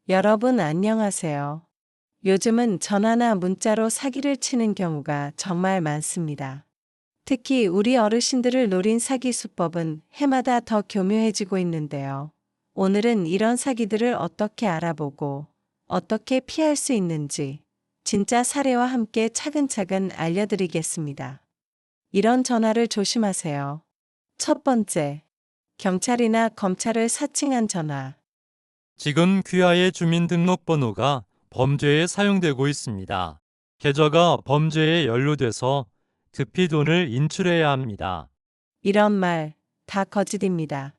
여러분 안녕하세요. 요즘은 전화나 문자로 사기를 치는 경우가 정말 많습니다. 특히 우리 어르신들을 노린 사기 수법은 해마다 더 교묘해지고 있는데요. 오늘은 이런 사기들을 어떻게 알아보고 어떻게 피할 수 있는지 진짜 사례와 함께 차근차근 알려드리겠습니다. 이런 전화를 조심하세요. 첫 번째, 경찰이나 검찰을 사칭한 전화. 지금 귀하의 주민등록번호가 범죄에 사용되고 있습니다. 계좌가 범죄에 연루돼서 급히 돈을 인출해야 합니다. 이런 말 다 거짓입니다.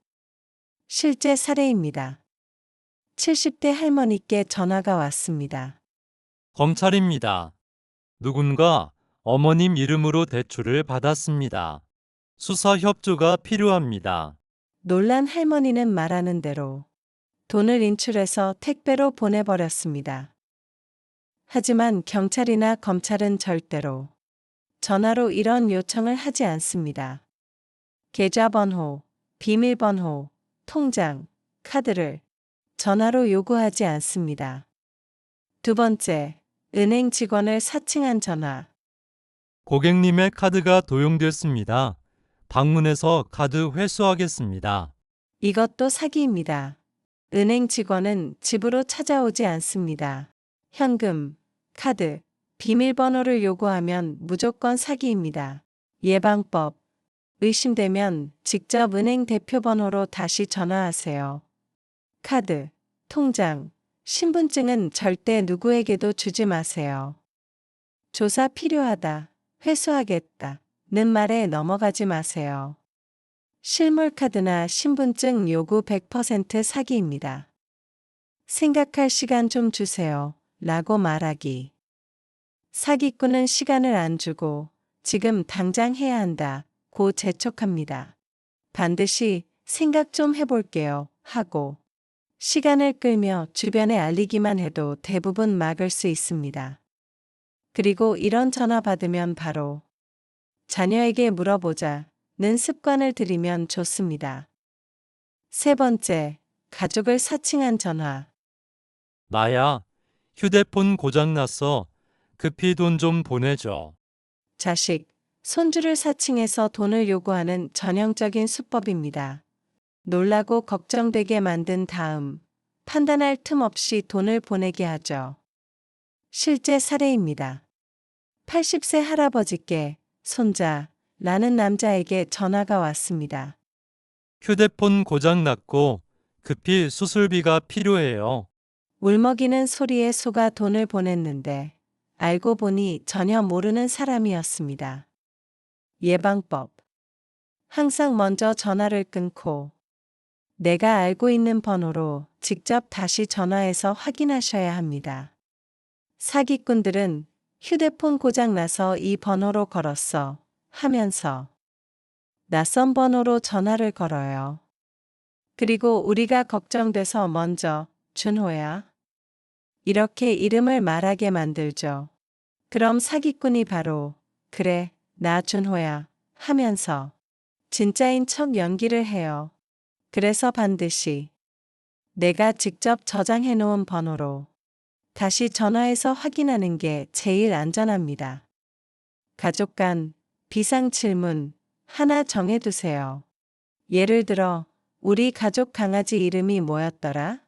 실제 사례입니다. 70대 할머니께 전화가 왔습니다. 검찰입니다. 누군가 어머님 이름으로 대출을 받았습니다. 수사 협조가 필요합니다. 놀란 할머니는 말하는 대로 돈을 인출해서 택배로 보내버렸습니다. 하지만 경찰이나 검찰은 절대로 전화로 이런 요청을 하지 않습니다. 계좌번호, 비밀번호, 통장, 카드를 전화로 요구하지 않습니다. 두 번째, 은행 직원을 사칭한 전화. 고객님의 카드가 도용됐습니다. 방문해서 카드 회수하겠습니다. 이것도 사기입니다. 은행 직원은 집으로 찾아오지 않습니다. 현금, 카드, 비밀번호를 요구하면 무조건 사기입니다. 예방법. 의심되면 직접 은행 대표 번호로 다시 전화하세요. 카드, 통장, 신분증은 절대 누구에게도 주지 마세요. 조사 필요하다, 회수하겠다 는 말에 넘어가지 마세요. 실물 카드나 신분증 요구 100% 사기입니다. 생각할 시간 좀 주세요. 라고 말하기. 사기꾼은 시간을 안 주고 지금 당장 해야 한다. 고 재촉합니다. 반드시 생각 좀 해볼게요. 하고 시간을 끌며 주변에 알리기만 해도 대부분 막을 수 있습니다. 그리고 이런 전화 받으면 바로 자녀에게 물어보자 는 습관을 들이면 좋습니다. 세 번째, 가족을 사칭한 전화. 나야, 휴대폰 고장났어. 급히 돈 좀 보내줘. 자식, 손주를 사칭해서 돈을 요구하는 전형적인 수법입니다. 놀라고 걱정되게 만든 다음 판단할 틈 없이 돈을 보내게 하죠. 실제 사례입니다. 80세 할아버지께 손자라는 남자에게 전화가 왔습니다. 휴대폰 고장났고 급히 수술비가 필요해요. 울먹이는 소리에 속아 돈을 보냈는데 알고 보니 전혀 모르는 사람이었습니다. 예방법. 항상 먼저 전화를 끊고 내가 알고 있는 번호로 직접 다시 전화해서 확인하셔야 합니다. 사기꾼들은 휴대폰 고장 나서 이 번호로 걸었어 하면서 낯선 번호로 전화를 걸어요. 그리고 우리가 걱정돼서 먼저 준호야. 이렇게 이름을 말하게 만들죠. 그럼 사기꾼이 바로 그래, 나 준호야 하면서 진짜인 척 연기를 해요. 그래서 반드시 내가 직접 저장해 놓은 번호로 다시 전화해서 확인하는 게 제일 안전합니다. 가족 간 비상 질문 하나 정해두세요. 예를 들어, 우리 가족 강아지 이름이 뭐였더라?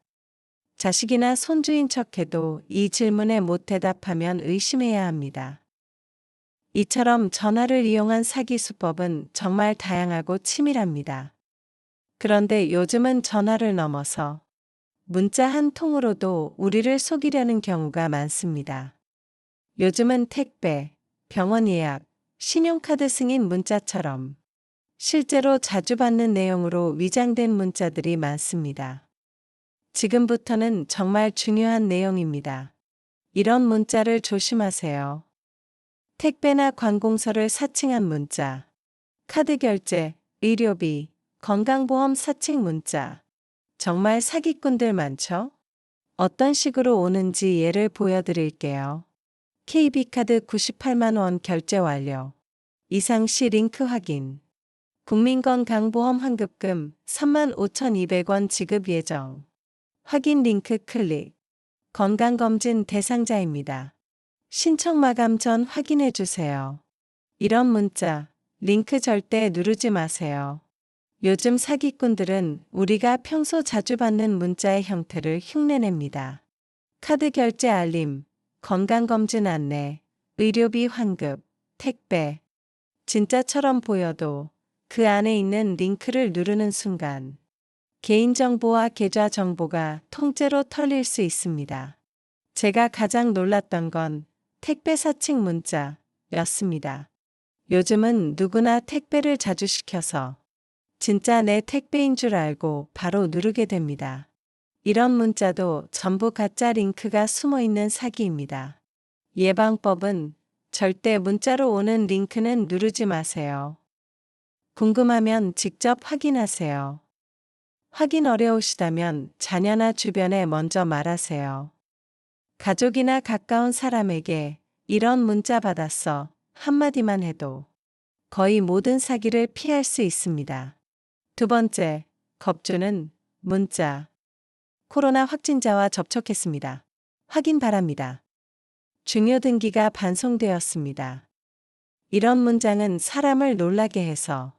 자식이나 손주인 척해도 이 질문에 못 대답하면 의심해야 합니다. 이처럼 전화를 이용한 사기 수법은 정말 다양하고 치밀합니다. 그런데 요즘은 전화를 넘어서 문자 한 통으로도 우리를 속이려는 경우가 많습니다. 요즘은 택배, 병원 예약, 신용카드 승인 문자처럼 실제로 자주 받는 내용으로 위장된 문자들이 많습니다. 지금부터는 정말 중요한 내용입니다. 이런 문자를 조심하세요. 택배나 관공서를 사칭한 문자, 카드 결제, 의료비, 건강보험 사칭 문자. 정말 사기꾼들 많죠? 어떤 식으로 오는지 예를 보여드릴게요. KB카드 98만원 결제 완료. 이상 시 링크 확인. 국민건강보험 환급금 35,200원 지급 예정. 확인 링크 클릭. 건강검진 대상자입니다. 신청 마감 전 확인해 주세요. 이런 문자, 링크 절대 누르지 마세요. 요즘 사기꾼들은 우리가 평소 자주 받는 문자의 형태를 흉내냅니다. 카드 결제 알림, 건강검진 안내, 의료비 환급, 택배. 진짜처럼 보여도 그 안에 있는 링크를 누르는 순간 개인정보와 계좌 정보가 통째로 털릴 수 있습니다. 제가 가장 놀랐던 건 택배 사칭 문자였습니다. 요즘은 누구나 택배를 자주 시켜서 진짜 내 택배인 줄 알고 바로 누르게 됩니다. 이런 문자도 전부 가짜 링크가 숨어 있는 사기입니다. 예방법은 절대 문자로 오는 링크는 누르지 마세요. 궁금하면 직접 확인하세요. 확인 어려우시다면 자녀나 주변에 먼저 말하세요. 가족이나 가까운 사람에게 이런 문자 받았어 한마디만 해도 거의 모든 사기를 피할 수 있습니다. 두 번째, 겁주는 문자. 코로나 확진자와 접촉했습니다. 확인 바랍니다. 중요 등기가 반송되었습니다. 이런 문장은 사람을 놀라게 해서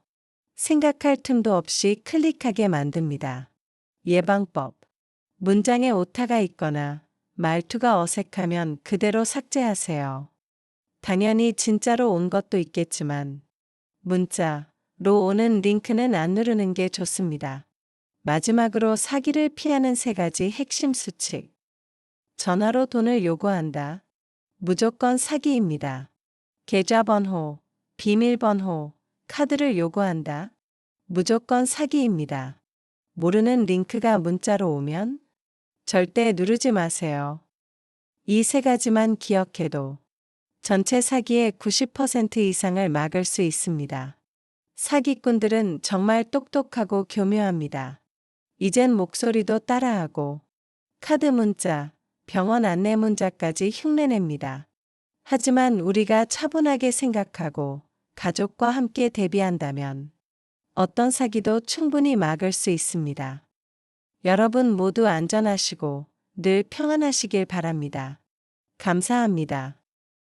생각할 틈도 없이 클릭하게 만듭니다. 예방법. 문장에 오타가 있거나 말투가 어색하면 그대로 삭제하세요. 당연히 진짜로 온 것도 있겠지만 문자로 오는 링크는 안 누르는 게 좋습니다. 마지막으로 사기를 피하는 3가지 핵심 수칙. 전화로 돈을 요구한다. 무조건 사기입니다. 계좌번호, 비밀번호, 카드를 요구한다. 무조건 사기입니다. 모르는 링크가 문자로 오면 절대 누르지 마세요. 이 3가지만 기억해도 전체 사기의 90% 이상을 막을 수 있습니다. 사기꾼들은 정말 똑똑하고 교묘합니다. 이젠 목소리도 따라하고 카드 문자, 병원 안내 문자까지 흉내냅니다. 하지만 우리가 차분하게 생각하고 가족과 함께 대비한다면 어떤 사기도 충분히 막을 수 있습니다. 여러분 모두 안전하시고 늘 평안하시길 바랍니다. 감사합니다.